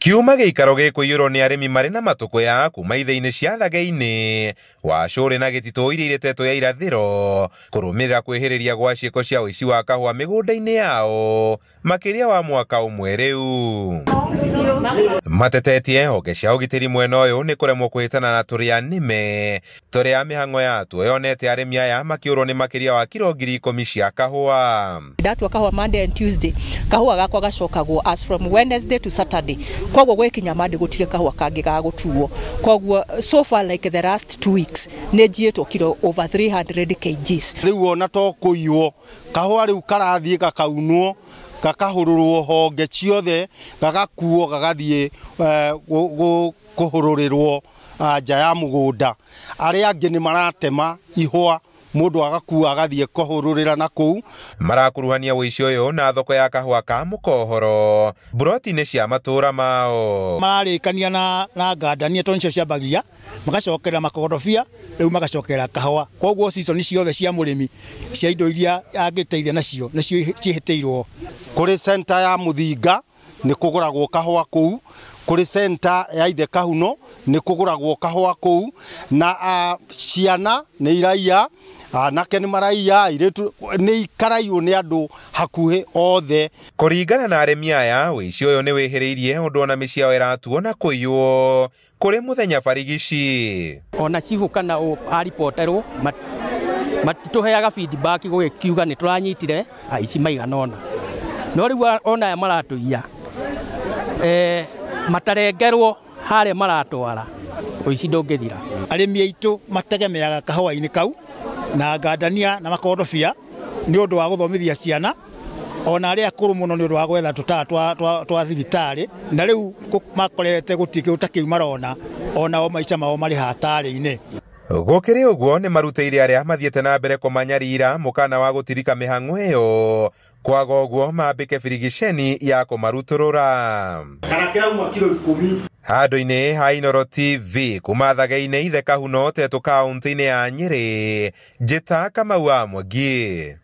Kiuma gĩikaro gĩkũiyũrwo nĩ arĩmi marĩ na matũkũ ya kuma ithĩ-inĩ cia thagĩ-inĩ wa Cũrĩ na Gĩtitũ iria iretetwo ya irathĩro kũrũmĩrĩra kwĩhĩrĩria gwa ciĩko cia ũici wa kahũa mĩgũnda-inĩ yao makĩria wa mwaka ũmwe rĩu. Matetetie honge cia ũgitĩri mwena ũyũ nĩ kũremwo kũhĩtana na tũrĩa nĩme tũrĩa mĩhang'o yatuo yonete arĩmi aya makĩũrwo nĩ makĩria wa kilo 10,000 cia kahũa. Ndatua kahũa Monday and Tuesday, kahũa gakwa gacokagwo as from Wednesday to Saturday. Koguo gwekinya Monday gũtirĩ kahũa kangĩ gagũtuo. Koguo so far like the last 2 weeks nĩ njiĩtwo kilo over 300 kgs. Rĩu ona to kũiywo kahũa rĩu karathiĩ gakaunwo gakahũrũrwo honge ciothe gagakuo gagathiĩ kũhũrũrĩrwo nja ya mũgũnda. Arĩa angĩ nĩ maratema ihũa mũndũ agakua agathiĩ kũhũrũrĩra na kũu. Marakuruhania ũici ũyũ na thoko ya kahũa ka mũkohoro buroti-inĩ cia matũũra mao. Mararĩkania na ngandania tondũ nicio ciambagia magacokerera makorobia rĩu magacokerera kahũa. Koguo season ciothe cia mũrĩmi cia indo iria angĩteithia nacio nĩcio ciĩhĩtĩirwo. Kũrĩ center ya Mũthinga nĩ kũgũragwo kahũa kũu, kũrĩ center ya Ithe Kahuno nĩ kũgũragwo kahũa kũu, na ciana nĩ iraiya, anake nĩ maraiya, nĩ ikaraiyo nĩ andũ hakuhĩ othe. Kũringana na arĩmi aya ũici ũyũ nĩ wĩhĩrĩirie ũndũ ona mĩciĩ yao ĩratuo na kũiywo kũrĩ mũthenya barigici. Ona chifu kana aripoterwo matitũheaga feedback gũkiuga nĩ tũranyitire aici maigana ona. No rĩu ona aya maratũiya matarengerwo harĩa maratwara ũici ndũngĩthira. Arĩmi aitũ mategemeaga kahũa-inĩ kau na ngandania na makorobia nĩ ũndũ wa gũthomithia ciana, ona arĩa akũrũ mũno nĩ ũndũ wa gwetha tũtara twa thibitarĩ, na rĩu makorete gũtirĩ kĩu marona ona o maica mao marĩ hatarĩ-inĩ. Gũkĩrĩ ũguo nĩ marutĩire arĩa mathiĩte na mbere kũmanyarira mũkana wa gũtirika mĩhang'o ĩyo, kwaga ũguo mambĩke birigiceni ya kũmarutũrũra. Handũ-inĩ ha Inooro TV kuma thagĩ-inĩ Ithe Kahuno Tetu kaunti-inĩ ya Nyĩrĩ, njĩta Kamau wa Mwangi.